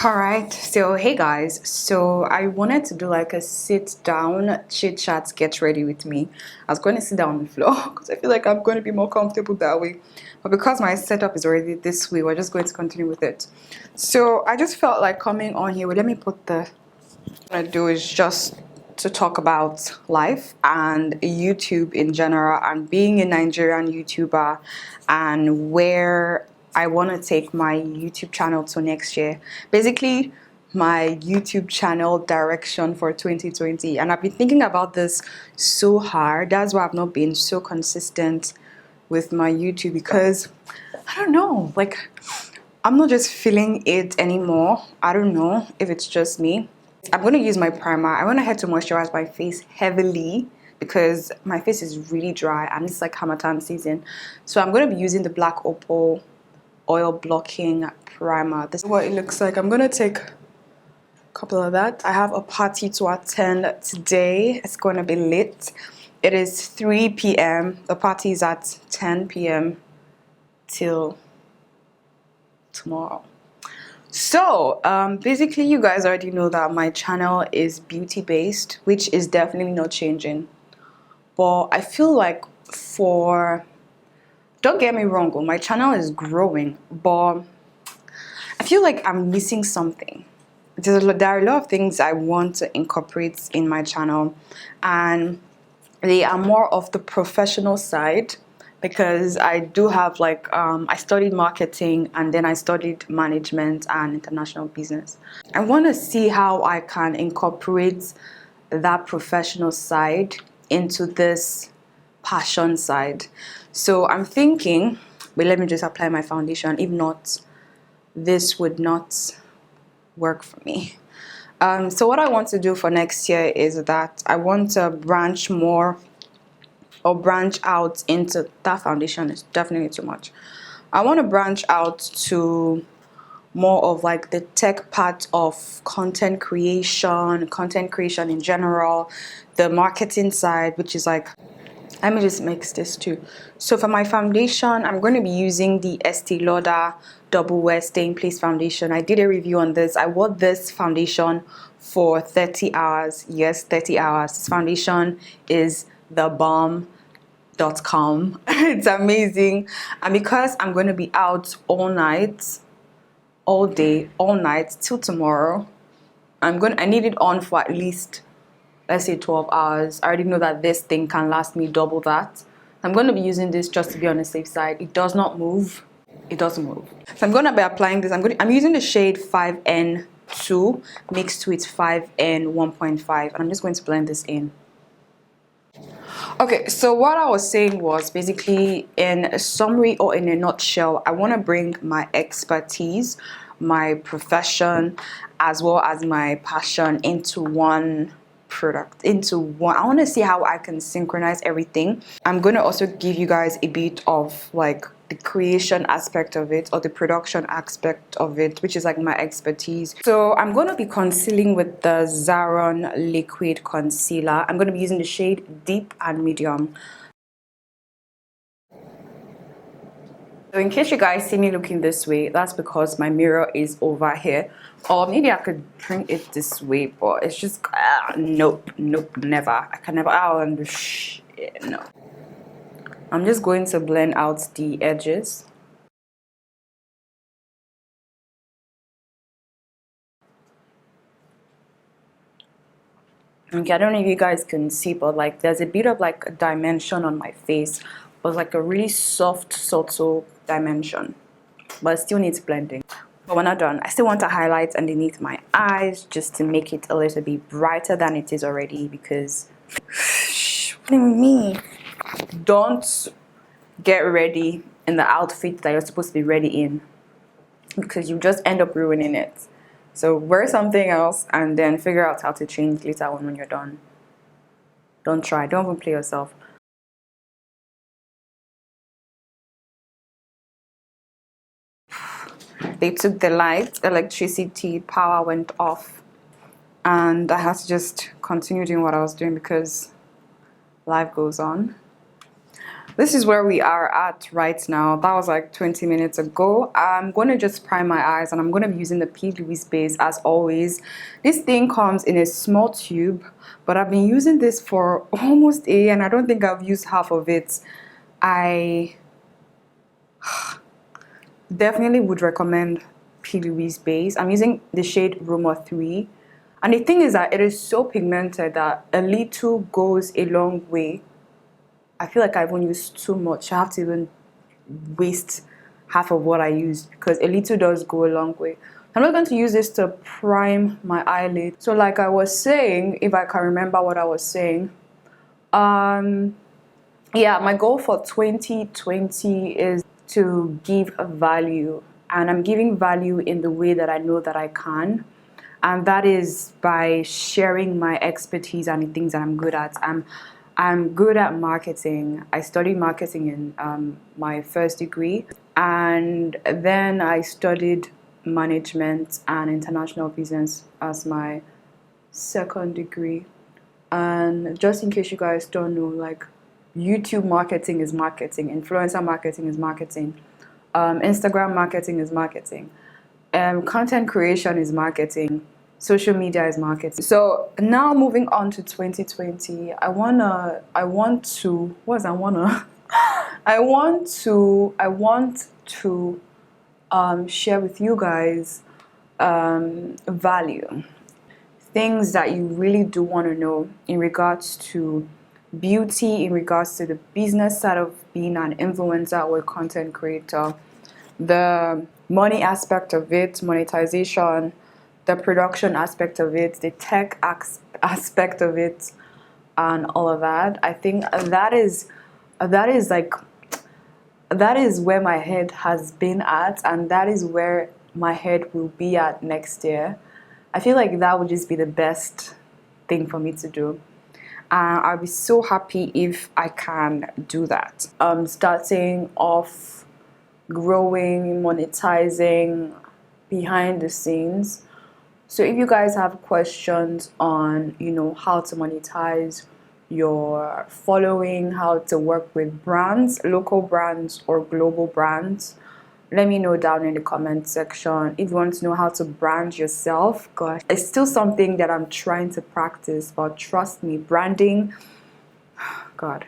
Alright, so hey guys, so I wanted to do like a sit down chit chat get ready with me. I was going to sit down on the floor because I feel like I'm going to be more comfortable that way, but because my setup is already this way, we're just going to continue with it. So I just felt like coming on here. Well, let me put the what I do is just to talk about life and YouTube in general and being a Nigerian YouTuber and where I want to take my YouTube channel to next year. Basically, my YouTube channel direction for 2020. And I've been thinking about this so hard. That's why I've not been so consistent with my YouTube because I don't know, like I'm not just feeling it anymore. I don't know if it's just me. I'm going to use my primer. I want to head to moisturize my face heavily because my face is really dry and it's like Hamatan season. So I'm going to be using the Black Opal oil blocking primer. This is what it looks like. I'm going to take a couple of that. I have a party to attend today. It's going to be lit. It is 3 p.m. The party is at 10 p.m. till tomorrow. So basically you guys already know that my channel is beauty based, which is definitely not changing, but I feel like don't get me wrong, my channel is growing, but I feel like I'm missing something. There are a lot of things I want to incorporate in my channel, and they are more of the professional side because I do have like I studied marketing and then I studied management and international business. I want to see how I can incorporate that professional side into this passion side. So I'm thinking, but let me just apply my foundation. If not, this would not work for me. So what I want to do for next year is that I want to branch out into that. Foundation is definitely too much. I want to branch out to more of like the tech part of content creation in general, the marketing side, which is like, let me just mix this too. So for my foundation, I'm going to be using the Estee Lauder Double Wear Stay in Place foundation. I did a review on this. I wore this foundation for 30 hours. Yes, 30 hours. This foundation is the bomb.com. It's amazing. And because I'm going to be out all night, all day, all night till tomorrow, I need it on for at least, let's say, 12 hours. I already know that this thing can last me double that. I'm going to be using this just to be on the safe side. It does not move. It doesn't move. So I'm going to be applying this. I'm using the shade 5N2 mixed with 5N 1.5, and I'm just going to blend this in. Okay, so what I was saying was basically, in a summary or in a nutshell, I want to bring my expertise, my profession, as well as my passion into one product, I want to see how I can synchronize everything. I'm going to also give you guys a bit of like the creation aspect of it or the production aspect of it, which is like my expertise. So I'm going to be concealing with the Zaron liquid concealer. I'm going to be using the shade Deep and Medium. So in case you guys see me looking this way, that's because my mirror is over here. Or maybe I could bring it this way, but it's just, nope, never. I can never, no. I'm just going to blend out the edges. Okay, I don't know if you guys can see, but like there's a bit of like a dimension on my face, but like a really soft, subtle dimension, but it still needs blending. But we're not done. I still want to highlight underneath my eyes just to make it a little bit brighter than it is already, because what do you mean? Don't get ready in the outfit that you're supposed to be ready in, because you just end up ruining it. So wear something else and then figure out how to change later on when you're done. Don't try. Don't even play yourself. They took the light, electricity, power went off, and I had to just continue doing what I was doing because life goes on. this is where we are at right now. That was like 20 minutes ago. I'm going to just prime my eyes, and I'm going to be using the P. Louise base as always. This thing comes in a small tube, but I've been using this for almost a year, and I don't think I've used half of it. I definitely would recommend P. Louise base. I'm using the shade Roma 3. And the thing is that it is so pigmented that a little goes a long way. I feel like I won't use too much. I have to even waste half of what I used because a little does go a long way. I'm not going to use this to prime my eyelid. So like I was saying, if I can remember what I was saying, yeah, my goal for 2020 is to give a value, and I'm giving value in the way that I know that I can, and that is by sharing my expertise and the things that I'm good at. I'm good at marketing. I studied marketing in my first degree, and then I studied management and international business as my second degree. And just in case you guys don't know, like, YouTube marketing is marketing, influencer marketing is marketing, Instagram marketing is marketing, content creation is marketing, social media is marketing. So now moving on to 2020, I want to share with you guys value, things that you really do want to know in regards to beauty, in regards to the business side of being an influencer or a content creator, the money aspect of it, monetization, the production aspect of it, the tech aspect of it, and all of that. I think that is where my head has been at, and that is where my head will be at next year. I feel like that would just be the best thing for me to do. I'll be so happy if I can do that. Starting off, growing, monetizing behind the scenes. So if you guys have questions on, how to monetize your following, how to work with brands, local brands or global brands, let me know down in the comment section. If you want to know how to brand yourself, gosh, it's still something that I'm trying to practice, but trust me, branding, God,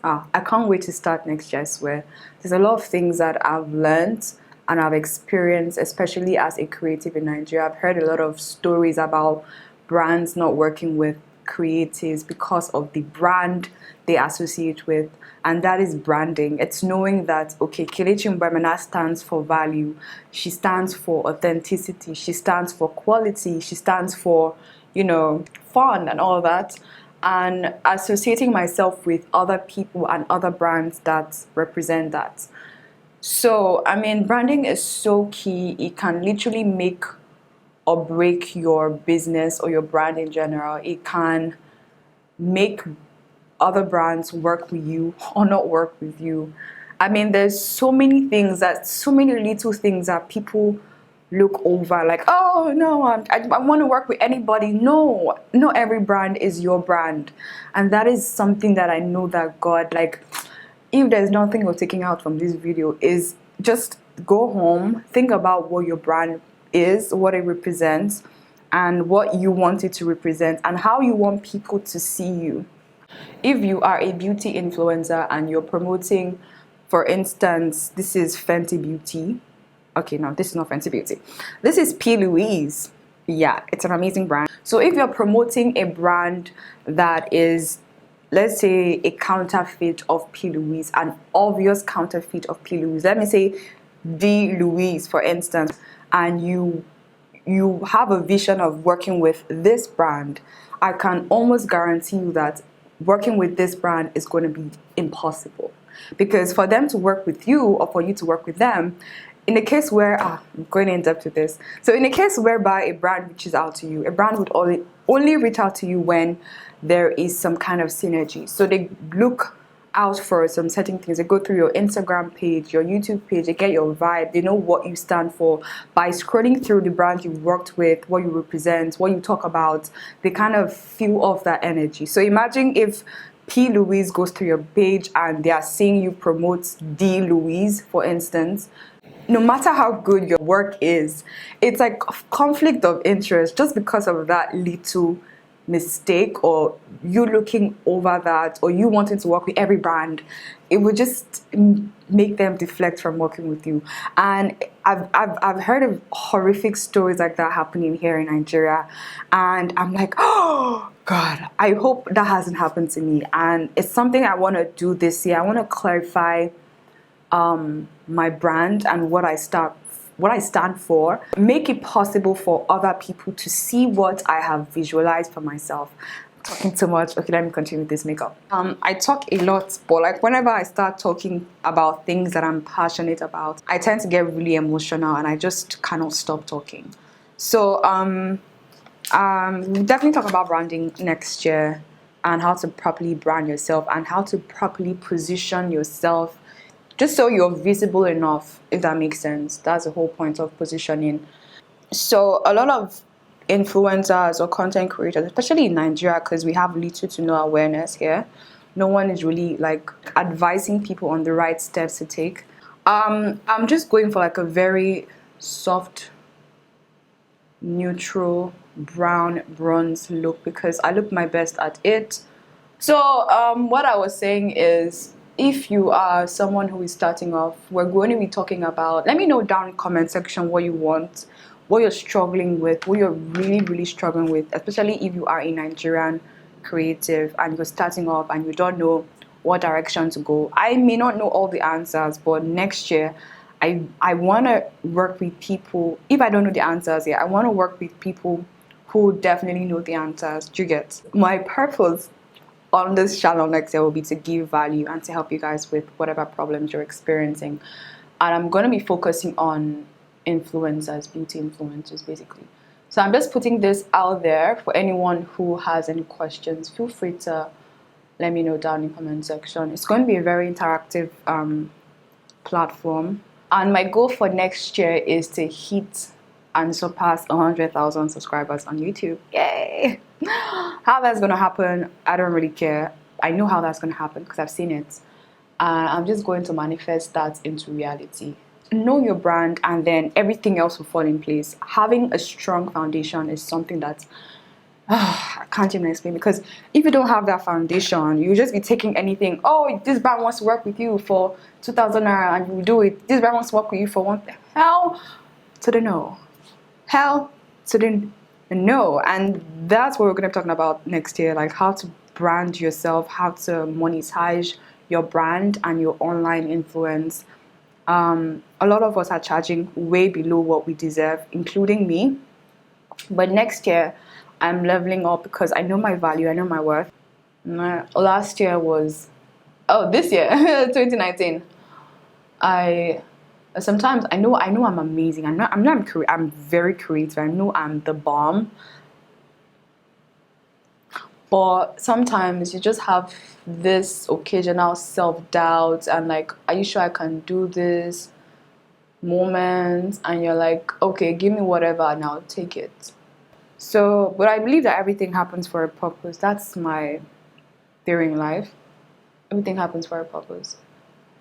I can't wait to start next year, I swear. There's a lot of things that I've learned and I've experienced, especially as a creative in Nigeria. I've heard a lot of stories about brands not working with creatives because of the brand they associate with, and that is branding. It's knowing that, okay, Kelechi Mgbemena stands for value, she stands for authenticity, she stands for quality, she stands for, fun and all that, and associating myself with other people and other brands that represent that. So, branding is so key. It can literally make or break your business or your brand in general. It can make other brands work with you or not work with you. There's so many little things that people look over, like, oh no, I want to work with anybody. No, not every brand is your brand. And that is something that I know that God, like, if there's nothing you're taking out from this video, is just go home, think about what your brand is, what it represents, and what you want it to represent, and how you want people to see you. If you are a beauty influencer and you're promoting, for instance, this is Fenty Beauty. Okay, no, this is not Fenty Beauty. This is P. Louise. Yeah, it's an amazing brand. So if you're promoting a brand that is, let's say, a counterfeit of P. Louise, an obvious counterfeit of P. Louise, let me say D. Louise, for instance, and you have a vision of working with this brand, I can almost guarantee you that working with this brand is going to be impossible. Because for them to work with you or for you to work with them, in the case where, I'm going in depth with this. So in a case whereby a brand reaches out to you, a brand would only reach out to you when there is some kind of synergy. So they look out for some certain things. They go through your Instagram page, your YouTube page, they get your vibe, they know what you stand for. By scrolling through the brand you worked with, what you represent, what you talk about, they kind of feel off that energy. So imagine if P. Louise goes to your page and they are seeing you promote D. Louise, for instance, no matter how good your work is, it's like conflict of interest just because of that little mistake, or you looking over that, or you wanting to work with every brand. It would just make them deflect from working with you. And I've heard of horrific stories like that happening here in Nigeria, and I'm like, oh God, I hope that hasn't happened to me. And it's something I want to do this year. I want to clarify my brand and what I stand for, make it possible for other people to see what I have visualized for myself. I'm talking too much. Okay, let me continue with this makeup. I talk a lot, but like whenever I start talking about things that I'm passionate about, I tend to get really emotional and I just cannot stop talking. So we'll definitely talk about branding next year, and how to properly brand yourself and how to properly position yourself, just so you're visible enough, if that makes sense. That's the whole point of positioning. So a lot of influencers or content creators, especially in Nigeria, because we have little to no awareness here, no one is really like advising people on the right steps to take. I'm just going for like a very soft, neutral brown bronze look because I look my best at it. So what I was saying is, if you are someone who is starting off, we're going to be talking about, let me know down in the comment section what you want, what you're struggling with, what you're really struggling with, especially if you are a Nigerian creative and you're starting off and you don't know what direction to go. I may not know all the answers, but next year I want to work with people. If I don't know the answers yet, I want to work with people who definitely know the answers. Do you get? My purpose on this channel next year will be to give value and to help you guys with whatever problems you're experiencing. And I'm going to be focusing on influencers, beauty influencers basically. So I'm just putting this out there for anyone who has any questions. Feel free to let me know down in the comment section. It's going to be a very interactive platform. And my goal for next year is to hit and surpass 100,000 subscribers on YouTube. Yay! How that's gonna happen, I don't really care. I know how that's gonna happen because I've seen it. I'm just going to manifest that into reality. Know your brand, and then everything else will fall in place. Having a strong foundation is something that I can't even explain, because if you don't have that foundation, you just be taking anything. Oh, this brand wants to work with you for 2,000 naira and you do it. This brand wants to work with you for one. Hell to the no. Hell to the no. And that's what we're going to be talking about next year, like how to brand yourself, how to monetize your brand and your online influence. A lot of us are charging way below what we deserve, including me. But next year, I'm leveling up because I know my value, I know my worth. Last year was, this year, 2019. Sometimes I know I'm amazing. I'm very creative. I know I'm the bomb. But sometimes you just have this occasional self-doubt and like, are you sure I can do this moment? And you're like, okay, give me whatever and I'll take it. So, but I believe that everything happens for a purpose. That's my theory in life. Everything happens for a purpose.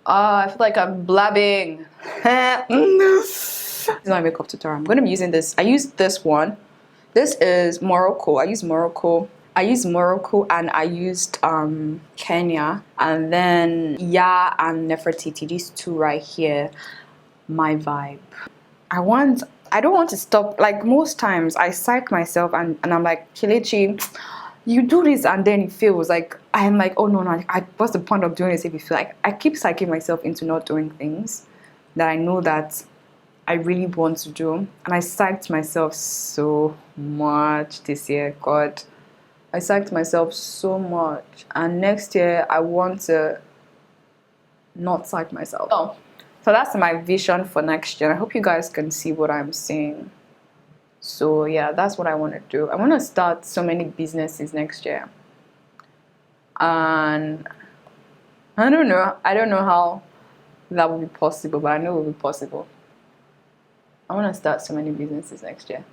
I feel like I'm blabbing. This is my makeup tutorial. I'm going to be using this. I use this one. This is Morocco. I use Morocco and I used Kenya, and then and Nefertiti. These two right here. My vibe. I don't want to stop. Like most times I psych myself and I'm like, Kelechi, you do this and then it feels like I'm like, oh no, what's the point of doing this if you feel like I keep psyching myself into not doing things that I know that I really want to do. And I psyched myself so much this year. God, I psyched myself so much. And next year I want to not psych myself. So that's my vision for next year. I hope you guys can see what I'm saying. So yeah, that's what I want to do. I want to start so many businesses next year. And I don't know how that will be possible, but I know it will be possible. I want to start so many businesses next year.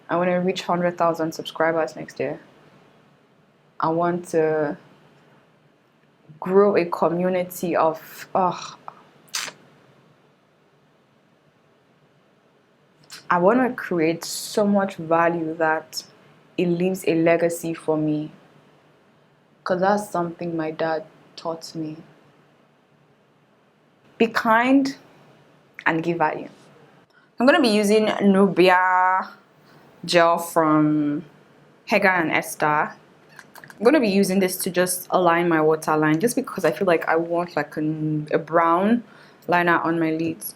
I want to reach 100,000 subscribers next year. I want to grow a community of I want to create so much value that it leaves a legacy for me, because that's something my dad taught me. Be kind and give value. I'm going to be using Nubia gel from Hega and Esther. I'm going to be using this to just align my waterline, just because I feel like I want like a brown liner on my lids.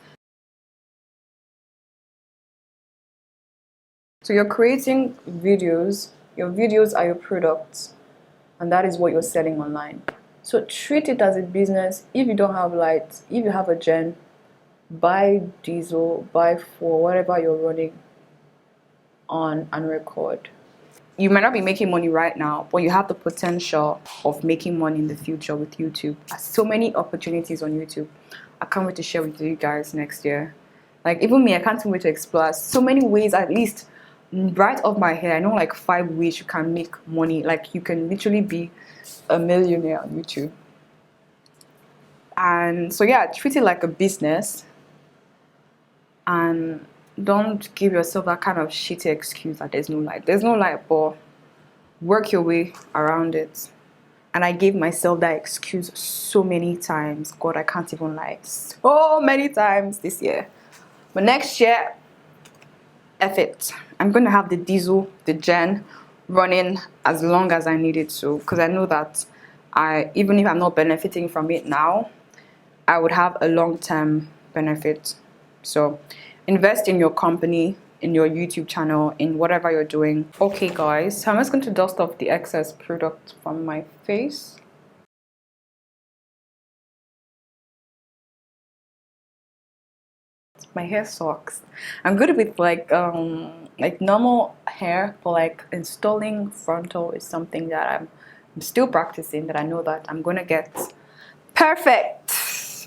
So you're creating videos, your videos are your products, and that is what you're selling online. So treat it as a business. If you don't have lights, if you have a gen, buy diesel, buy for whatever you're running on and record. You might not be making money right now, but you have the potential of making money in the future with YouTube. There's so many opportunities on YouTube. I can't wait to share with you guys next year. Like even me, I can't wait to explore so many ways. At least right off my head, I know like 5 ways you can make money. Like you can literally be a millionaire on YouTube. And so yeah, treat it like a business, and don't give yourself that kind of shitty excuse that there's no light. There's no light, but work your way around it. And I gave myself that excuse so many times. God, I can't even lie. So many times this year. But next year, F it. I'm going to have the diesel, the gen, running as long as I need it to. Because I know that even if I'm not benefiting from it now, I would have a long-term benefit. So invest in your company, in your YouTube channel, in whatever you're doing. Okay guys, so I'm just going to dust off the excess product from my face. My hair sucks. I'm good with like normal hair, but like installing frontal is something that I'm still practicing, that I know that I'm gonna get perfect.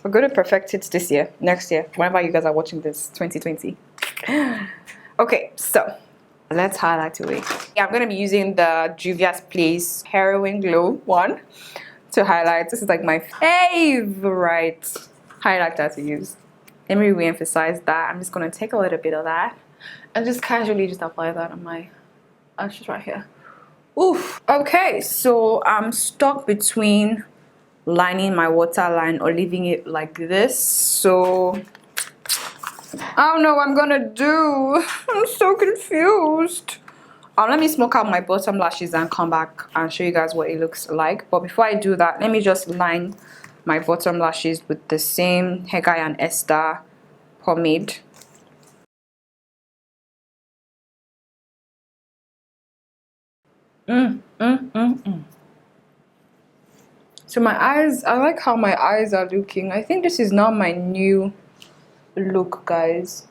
We're going to perfect it this year, next year, whenever you guys are watching this, 2020. Okay, so let's highlight away. Yeah, I'm going to be using the Juvia's Place Heroin Glow one to highlight. This is like my favorite highlighter to use. Let me re-emphasize that. I'm just going to take a little bit of that and just casually just apply that on my lashes right here. Oof. Okay, so I'm stuck between lining my waterline or leaving it like this, so I don't know what I'm gonna do. I'm so confused. Let me smoke out my bottom lashes and come back and show you guys what it looks like. But before I do that, let me just line my bottom lashes with the same Hega and Esther pomade. So my eyes, I like how my eyes are looking. I think this is now my new look, guys.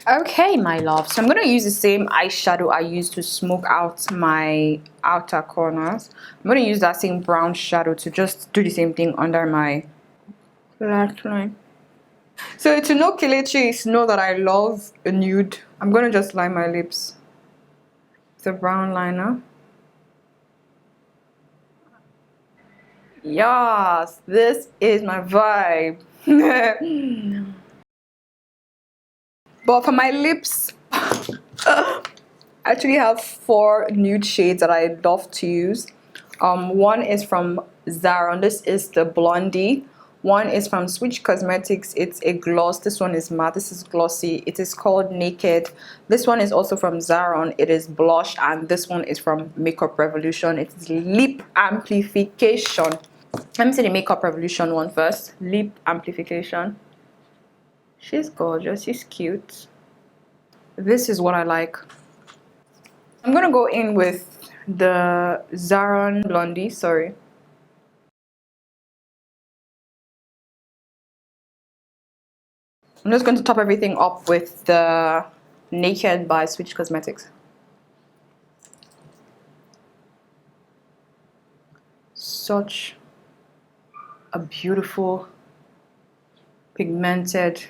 Okay, my love, so I'm going to use the same eyeshadow I used to smoke out my outer corners. I'm going to use that same brown shadow to just do the same thing under my lash line. So to know Kelechi is know that I love a nude, I'm going to just line my lips with a brown liner. Yes, this is my vibe. But for my lips, I actually have 4 nude shades that I love to use. One is from Zaron. This is the Blondie. One is from Switch Cosmetics. It's a gloss. This one is matte. This is glossy. It is called Naked. This one is also from Zaron. It is blush. And this one is from Makeup Revolution. It is lip amplification. Let me see the Makeup Revolution one first. Lip amplification. She's gorgeous. She's cute. This is what I like. I'm gonna go in with the Zaron Blondie. Sorry. I'm just going to top everything up with the Naked by Switch Cosmetics. Such a beautiful pigmented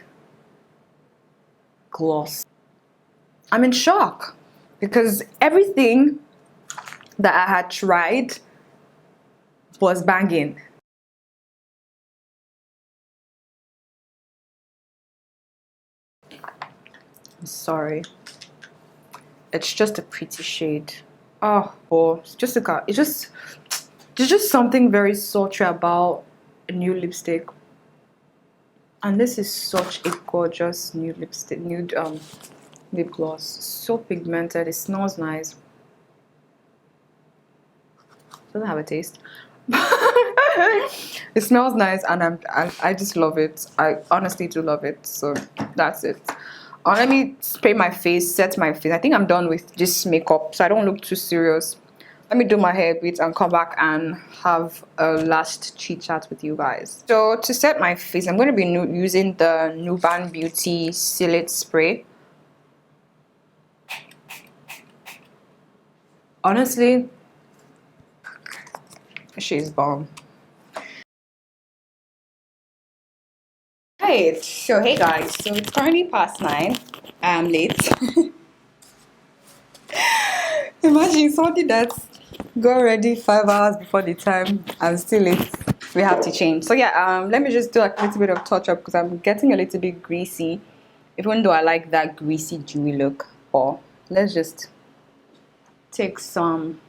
gloss. I'm in shock because everything that I had tried was banging. I'm sorry. It's just a pretty shade. Oh, just look at it. There's just something very sultry about a new lipstick. And this is such a gorgeous new lipstick, nude lip gloss. So pigmented. It smells nice. Doesn't have a taste. It smells nice, and I just love it. I honestly do love it. So that's it. Let me spray my face, set my face. I think I'm done with this makeup, so I don't look too serious. Let me do my hair a bit and come back and have a last chit chat with you guys. So to set my face, I'm going to be using the Nuban Beauty Seal It Spray. Honestly, she's bomb. Right, so hey guys, so it's currently past 9. I'm late. Imagine something that's got ready 5 hours before the time. I'm still late. We have to change. So yeah, let me just do like a little bit of touch up because I'm getting a little bit greasy, even though I like that greasy dewy look. Or let's just take some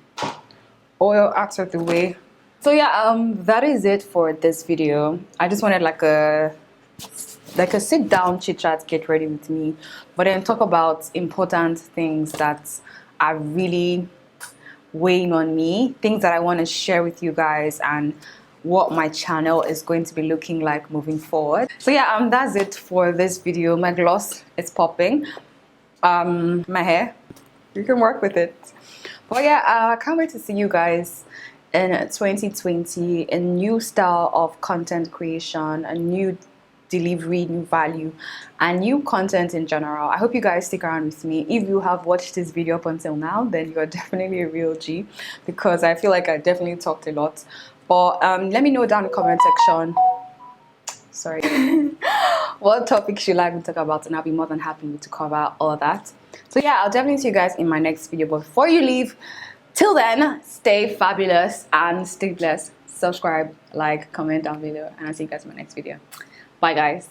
oil out of the way. So yeah, that is it for this video. I just wanted like a sit down chit chat, get ready with me, but then talk about important things that are really weighing on me, things that I want to share with you guys, and what my channel is going to be looking like moving forward. So yeah, that's it for this video. My gloss is popping. My hair, you can work with it. But yeah, I can't wait to see you guys in 2020, a new style of content creation, a new delivery, new value, and new content in general. I hope you guys stick around with me. If you have watched this video up until now, then you're definitely a real G, because I feel like I definitely talked a lot. But let me know down in the comment section, sorry, what topics you'd like me to talk about, and I'll be more than happy to cover all of that. So yeah, I'll definitely see you guys in my next video. But before you leave, till then, stay fabulous and stay blessed. Subscribe, like, comment down below, and I'll see you guys in my next video. Bye guys.